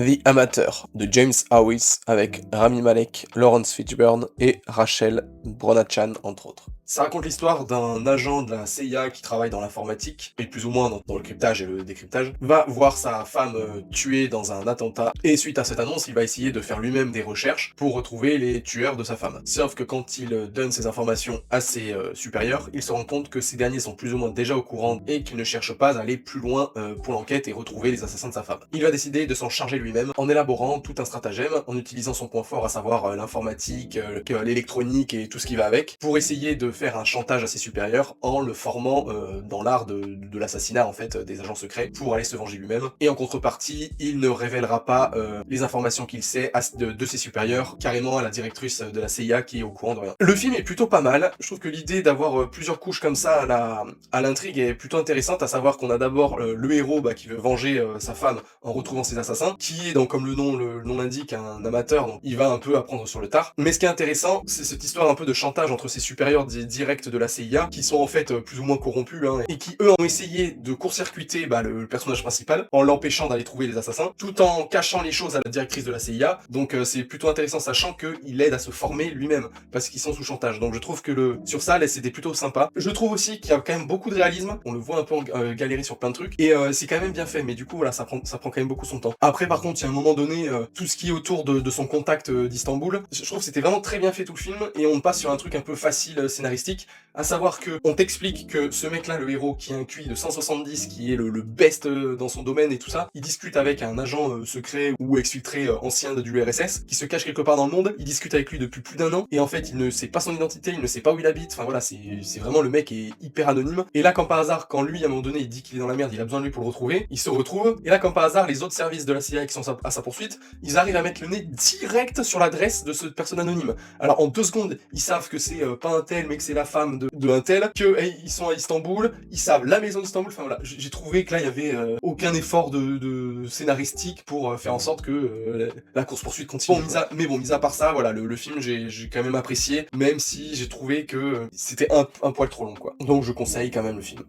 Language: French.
The Amateur de James Howes avec Rami Malek, Lawrence Fishburne et Rachel Brosnahan entre autres. Ça raconte l'histoire d'un agent de la CIA qui travaille dans l'informatique, et plus ou moins dans le cryptage et le décryptage, va voir sa femme tuée dans un attentat, et suite à cette annonce, il va essayer de faire lui-même des recherches pour retrouver les tueurs de sa femme. Sauf que quand il donne ces informations à ses supérieurs, il se rend compte que ces derniers sont plus ou moins déjà au courant et qu'il ne cherche pas à aller plus loin pour l'enquête et retrouver les assassins de sa femme. Il va décider de s'en charger lui-même en élaborant tout un stratagème, en utilisant son point fort, à savoir l'informatique, l'électronique et tout ce qui va avec, pour essayer de faire un chantage à ses supérieurs en le formant dans l'art de l'assassinat en fait des agents secrets pour aller se venger lui-même. Et en contrepartie, il ne révélera pas les informations qu'il sait de ses supérieurs carrément à la directrice de la CIA qui est au courant de rien. Le film est plutôt pas mal. Je trouve que l'idée d'avoir plusieurs couches comme ça à l'intrigue est plutôt intéressante, à savoir qu'on a d'abord le héros qui veut venger sa femme en retrouvant ses assassins, qui est donc, comme le nom l'indique, un amateur, donc il va un peu apprendre sur le tard. Mais ce qui est intéressant, c'est cette histoire un peu de chantage entre ses supérieurs directs de la CIA, qui sont en fait plus ou moins corrompus, et qui eux ont essayé de court-circuiter le personnage principal, en l'empêchant d'aller trouver les assassins, tout en cachant les choses à la directrice de la CIA, donc c'est plutôt intéressant, sachant qu'il aide à se former lui-même, parce qu'ils sont sous chantage. Donc je trouve que sur ça, là, c'était plutôt sympa. Je trouve aussi qu'il y a quand même beaucoup de réalisme, on le voit un peu galérer sur plein de trucs, et c'est quand même bien fait, mais du coup, voilà, ça prend quand même beaucoup son temps. Après, par contre, il y a un moment donné, tout ce qui est autour de son contact d'Istanbul, je trouve que c'était vraiment très bien fait tout le film, et on passe sur un truc un peu facile scénaristique, à savoir que on t'explique que ce mec-là, le héros, qui a un QI de 170, qui est le best dans son domaine et tout ça, il discute avec un agent secret ou exfiltré ancien du URSS, qui se cache quelque part dans le monde, il discute avec lui depuis plus d'1 an, et en fait, il ne sait pas son identité, il ne sait pas où il habite, enfin voilà, c'est vraiment le mec est hyper anonyme, et là, comme par hasard, quand lui, à un moment donné, il dit qu'il est dans la merde, il a besoin de lui pour le retrouver, il se retrouve, et là, comme par hasard, les autres services de la CIA qui sont à sa poursuite, ils arrivent à mettre le nez direct sur l'adresse de cette personne anonyme. Alors, en 2 secondes, ils savent que c'est pas un tel, mais que c'est la femme de un tel, qu'ils sont à Istanbul, ils savent la maison d'Istanbul, enfin voilà, j'ai trouvé que là, il y avait aucun effort de scénaristique pour faire en sorte que la course-poursuite continue. Bon, mis à part ça, voilà, le film, j'ai quand même apprécié, même si j'ai trouvé que c'était un poil trop long, quoi. Donc, je conseille quand même le film.